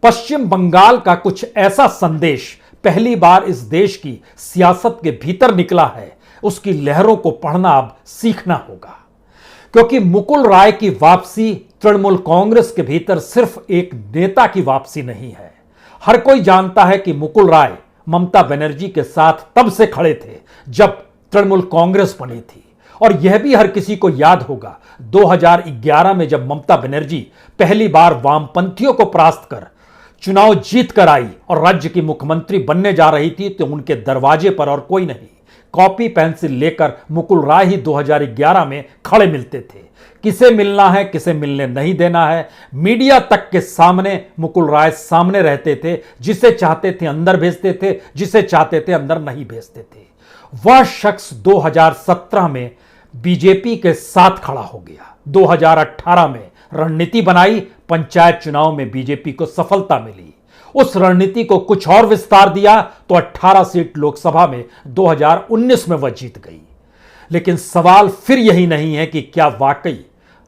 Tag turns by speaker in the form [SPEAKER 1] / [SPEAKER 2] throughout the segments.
[SPEAKER 1] पश्चिम बंगाल का कुछ ऐसा संदेश पहली बार इस देश की सियासत के भीतर निकला है, उसकी लहरों को पढ़ना अब सीखना होगा। क्योंकि मुकुल राय की वापसी तृणमूल कांग्रेस के भीतर सिर्फ एक नेता की वापसी नहीं है। हर कोई जानता है कि मुकुल राय ममता बनर्जी के साथ तब से खड़े थे जब तृणमूल कांग्रेस बनी थी। और यह भी हर किसी को याद होगा 2011 में जब ममता बनर्जी पहली बार वामपंथियों को परास्त कर चुनाव जीत कर आई और राज्य की मुख्यमंत्री बनने जा रही थी, तो उनके दरवाजे पर और कोई नहीं, कॉपी पेंसिल लेकर मुकुल राय ही 2011 में खड़े मिलते थे। किसे मिलना है, किसे मिलने नहीं देना है, मीडिया तक के सामने मुकुल राय सामने रहते थे। जिसे चाहते थे अंदर भेजते थे, जिसे चाहते थे अंदर नहीं भेजते थे। वह शख्स 2017 में बीजेपी के साथ खड़ा हो गया। 2018 में रणनीति बनाई, पंचायत चुनाव में बीजेपी को सफलता मिली। उस रणनीति को कुछ और विस्तार दिया तो 18 सीट लोकसभा में 2019 में वह जीत गई। लेकिन सवाल फिर यही नहीं है कि क्या वाकई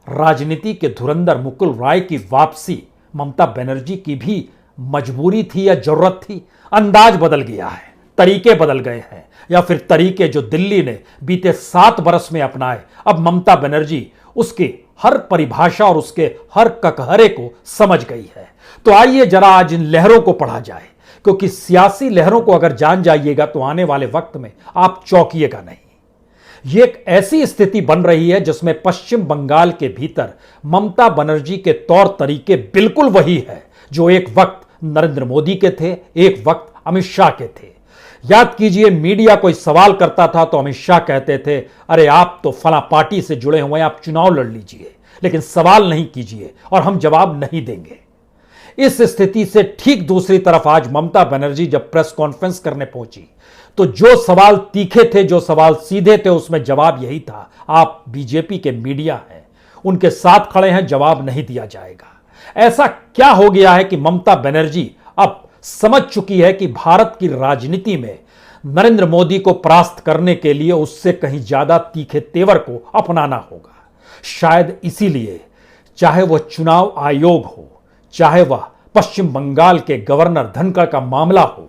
[SPEAKER 1] राजनीति के धुरंधर मुकुल राय की वापसी ममता बनर्जी की भी मजबूरी थी या जरूरत थी? अंदाज बदल गया है, तरीके बदल गए हैं, या फिर तरीके जो दिल्ली ने बीते 7 बरस में अपनाए, अब ममता बनर्जी उसके हर परिभाषा और उसके हर ककहरे को समझ गई है। तो आइए जरा आज इन लहरों को पढ़ा जाए, क्योंकि सियासी लहरों को अगर जान जाइएगा तो आने वाले वक्त में आप चौंकिएगा नहीं। यह एक ऐसी स्थिति बन रही है जिसमें पश्चिम बंगाल के भीतर ममता बनर्जी के तौर तरीके बिल्कुल वही है जो एक वक्त नरेंद्र मोदी के थे, एक वक्त अमित शाह के थे। याद कीजिए, मीडिया कोई सवाल करता था तो अमित शाह कहते थे, अरे आप तो फला पार्टी से जुड़े हुए हैं, आप चुनाव लड़ लीजिए, लेकिन सवाल नहीं कीजिए और हम जवाब नहीं देंगे। इस स्थिति से ठीक दूसरी तरफ आज ममता बनर्जी जब प्रेस कॉन्फ्रेंस करने पहुंची तो जो सवाल तीखे थे, जो सवाल सीधे थे, उसमें जवाब यही था, आप बीजेपी के मीडिया हैं, उनके साथ खड़े हैं, जवाब नहीं दिया जाएगा। ऐसा क्या हो गया है कि ममता बनर्जी अब समझ चुकी है कि भारत की राजनीति में नरेंद्र मोदी को परास्त करने के लिए उससे कहीं ज्यादा तीखे तेवर को अपनाना होगा। शायद इसीलिए चाहे वह चुनाव आयोग हो, चाहे वह पश्चिम बंगाल के गवर्नर धनखड़ का मामला हो,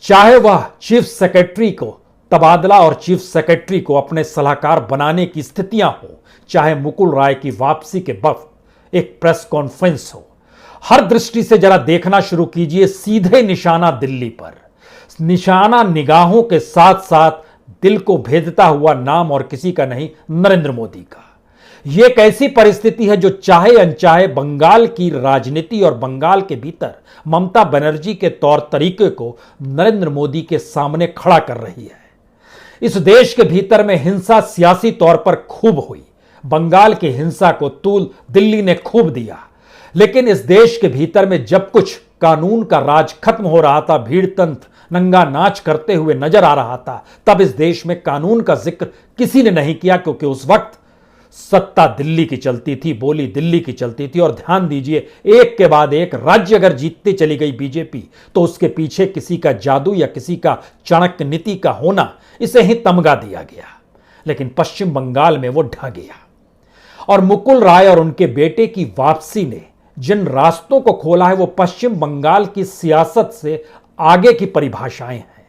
[SPEAKER 1] चाहे वह चीफ सेक्रेटरी को तबादला और चीफ सेक्रेटरी को अपने सलाहकार बनाने की स्थितियां हो, चाहे मुकुल राय की वापसी के वक्त एक प्रेस कॉन्फ्रेंस हो, हर दृष्टि से जरा देखना शुरू कीजिए सीधे निशाना दिल्ली पर। निशाना निगाहों के साथ साथ दिल को भेदता हुआ नाम और किसी का नहीं, नरेंद्र मोदी का। यह एक ऐसी परिस्थिति है जो चाहे अनचाहे बंगाल की राजनीति और बंगाल के भीतर ममता बनर्जी के तौर तरीके को नरेंद्र मोदी के सामने खड़ा कर रही है। इस देश के भीतर में हिंसा सियासी तौर पर खूब हुई, बंगाल की हिंसा को तूल दिल्ली ने खूब दिया। लेकिन इस देश के भीतर में जब कुछ कानून का राज खत्म हो रहा था, भीड़ तंत्र नंगा नाच करते हुए नजर आ रहा था, तब इस देश में कानून का जिक्र किसी ने नहीं किया, क्योंकि उस वक्त सत्ता दिल्ली की चलती थी, बोली दिल्ली की चलती थी। और ध्यान दीजिए, एक के बाद एक राज्य अगर जीतती चली गई बीजेपी तो उसके पीछे किसी का जादू या किसी का चाणक्य नीति का होना, इसे ही तमगा दिया गया। लेकिन पश्चिम बंगाल में वो ढह गया और मुकुल राय और उनके बेटे की वापसी ने जिन रास्तों को खोला है वो पश्चिम बंगाल की सियासत से आगे की परिभाषाएं हैं।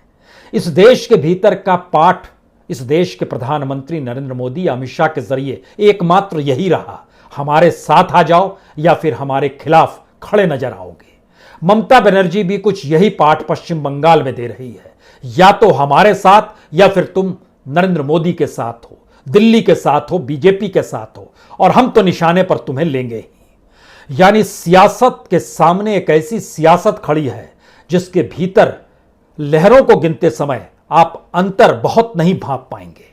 [SPEAKER 1] इस देश के भीतर का पाठ इस देश के प्रधानमंत्री नरेंद्र मोदी या अमित शाह के जरिए एकमात्र यही रहा, हमारे साथ आ जाओ या फिर हमारे खिलाफ खड़े नजर आओगे। ममता बनर्जी भी कुछ यही पाठ पश्चिम बंगाल में दे रही है, या तो हमारे साथ या फिर तुम नरेंद्र मोदी के साथ हो, दिल्ली के साथ हो, बीजेपी के साथ हो, और हम तो निशाने पर तुम्हें लेंगे ही। यानी सियासत के सामने एक ऐसी सियासत खड़ी है जिसके भीतर लहरों को गिनते समय आप अंतर बहुत नहीं भांप पाएंगे।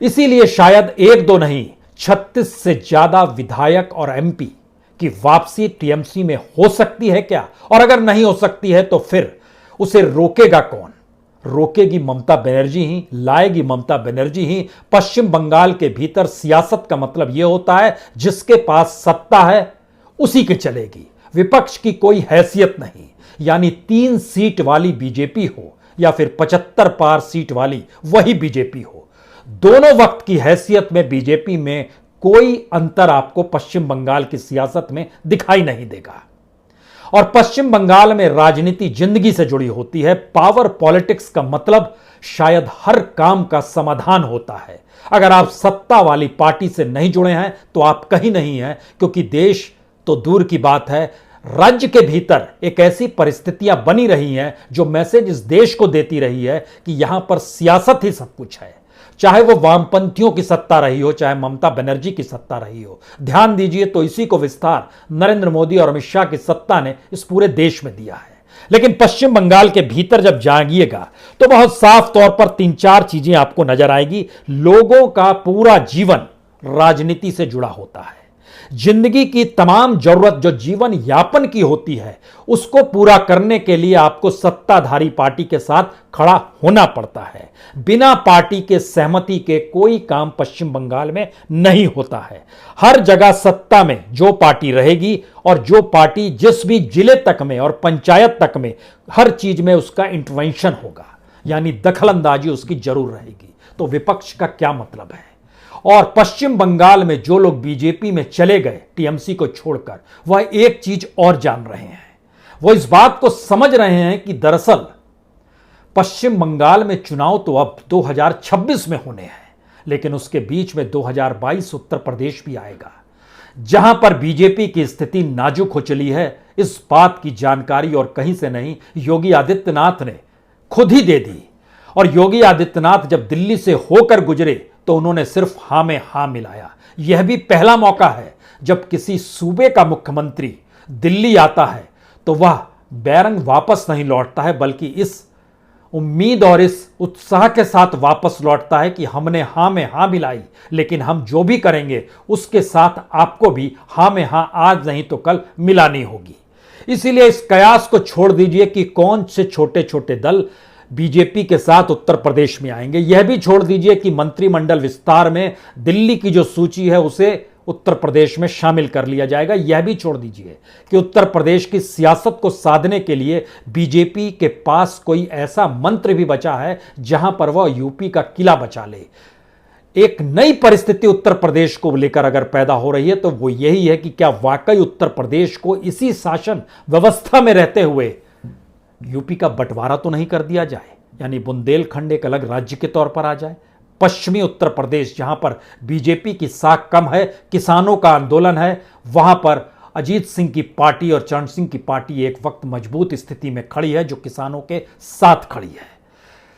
[SPEAKER 1] इसीलिए शायद एक दो नहीं, 36 से ज्यादा विधायक और एमपी की वापसी टीएमसी में हो सकती है क्या? और अगर नहीं हो सकती है तो फिर उसे रोकेगा कौन? रोकेगी ममता बनर्जी ही, लाएगी ममता बनर्जी ही। पश्चिम बंगाल के भीतर सियासत का मतलब यह होता है जिसके पास सत्ता है उसी के चलेगी, विपक्ष की कोई हैसियत नहीं। यानी 3 सीट वाली बीजेपी हो या फिर 75 पार सीट वाली वही बीजेपी हो, दोनों वक्त की हैसियत में बीजेपी में कोई अंतर आपको पश्चिम बंगाल की सियासत में दिखाई नहीं देगा। और पश्चिम बंगाल में राजनीति जिंदगी से जुड़ी होती है। पावर पॉलिटिक्स का मतलब शायद हर काम का समाधान होता है। अगर आप सत्ता वाली पार्टी से नहीं जुड़े हैं तो आप कहीं नहीं हैं, क्योंकि देश तो दूर की बात है, राज्य के भीतर एक ऐसी परिस्थितियां बनी रही हैं जो मैसेज इस देश को देती रही है कि यहां पर सियासत ही सब कुछ है। चाहे वो वामपंथियों की सत्ता रही हो, चाहे ममता बनर्जी की सत्ता रही हो। ध्यान दीजिए तो इसी को विस्तार नरेंद्र मोदी और अमित शाह की सत्ता ने इस पूरे देश में दिया है। लेकिन पश्चिम बंगाल के भीतर जब जाएंगे तो बहुत साफ तौर पर 3-4 चीजें आपको नजर आएगी। लोगों का पूरा जीवन राजनीति से जुड़ा होता है। जिंदगी की तमाम जरूरत जो जीवन यापन की होती है, उसको पूरा करने के लिए आपको सत्ताधारी पार्टी के साथ खड़ा होना पड़ता है। बिना पार्टी के सहमति के कोई काम पश्चिम बंगाल में नहीं होता है। हर जगह सत्ता में जो पार्टी रहेगी और जो पार्टी जिस भी जिले तक में और पंचायत तक में हर चीज में उसका इंटरवेंशन होगा, यानी दखलंदाजी उसकी जरूर रहेगी। तो विपक्ष का क्या मतलब है? और पश्चिम बंगाल में जो लोग बीजेपी में चले गए टीएमसी को छोड़कर, वह एक चीज और जान रहे हैं। वो इस बात को समझ रहे हैं कि दरअसल पश्चिम बंगाल में चुनाव तो अब 2026 में होने हैं, लेकिन उसके बीच में 2022 उत्तर प्रदेश भी आएगा, जहां पर बीजेपी की स्थिति नाजुक हो चली है। इस बात की जानकारी और कहीं से नहीं, योगी आदित्यनाथ ने खुद ही दे दी। और योगी आदित्यनाथ जब दिल्ली से होकर गुजरे तो उन्होंने सिर्फ हां में हां मिलाया। यह भी पहला मौका है जब किसी सूबे का मुख्यमंत्री दिल्ली आता है तो वह बैरंग वापस नहीं लौटता है, बल्कि इस उम्मीद और इस उत्साह के साथ वापस लौटता है कि हमने हां में हां मिलाई, लेकिन हम जो भी करेंगे उसके साथ आपको भी हां में हां आज नहीं तो कल मिलानी होगी। इसीलिए इस कयास को छोड़ दीजिए कि कौन से छोटे छोटे दल बीजेपी के साथ उत्तर प्रदेश में आएंगे। यह भी छोड़ दीजिए कि मंत्रिमंडल विस्तार में दिल्ली की जो सूची है उसे उत्तर प्रदेश में शामिल कर लिया जाएगा। यह भी छोड़ दीजिए कि उत्तर प्रदेश की सियासत को साधने के लिए बीजेपी के पास कोई ऐसा मंत्र भी बचा है जहां पर वह यूपी का किला बचा ले। एक नई परिस्थिति उत्तर प्रदेश को लेकर अगर पैदा हो रही है तो वो यही है कि क्या वाकई उत्तर प्रदेश को इसी शासन व्यवस्था में रहते हुए यूपी का बंटवारा तो नहीं कर दिया जाए, यानी बुंदेलखंड एक अलग राज्य के तौर पर आ जाए। पश्चिमी उत्तर प्रदेश जहां पर बीजेपी की साख कम है, किसानों का आंदोलन है, वहां पर अजीत सिंह की पार्टी और चरण सिंह की पार्टी एक वक्त मजबूत स्थिति में खड़ी है, जो किसानों के साथ खड़ी है।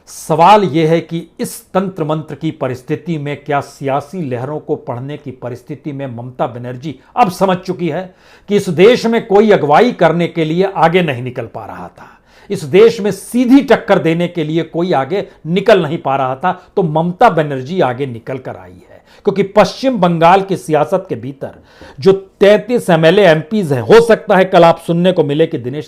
[SPEAKER 1] सवाल यह है कि इस तंत्र मंत्र की परिस्थिति में क्या सियासी लहरों को पढ़ने की परिस्थिति में ममता बनर्जी अब समझ चुकी है कि इस देश में कोई अगुवाई करने के लिए आगे नहीं निकल पा रहा था, इस देश में सीधी टक्कर देने के लिए कोई आगे निकल नहीं पा रहा था, तो ममता बनर्जी आगे निकल कर आई है। क्योंकि पश्चिम बंगाल की सियासत के भीतर जो 33 एमएलए एमपीज हैं, हो सकता है कल आप सुनने को मिले कि दिनेश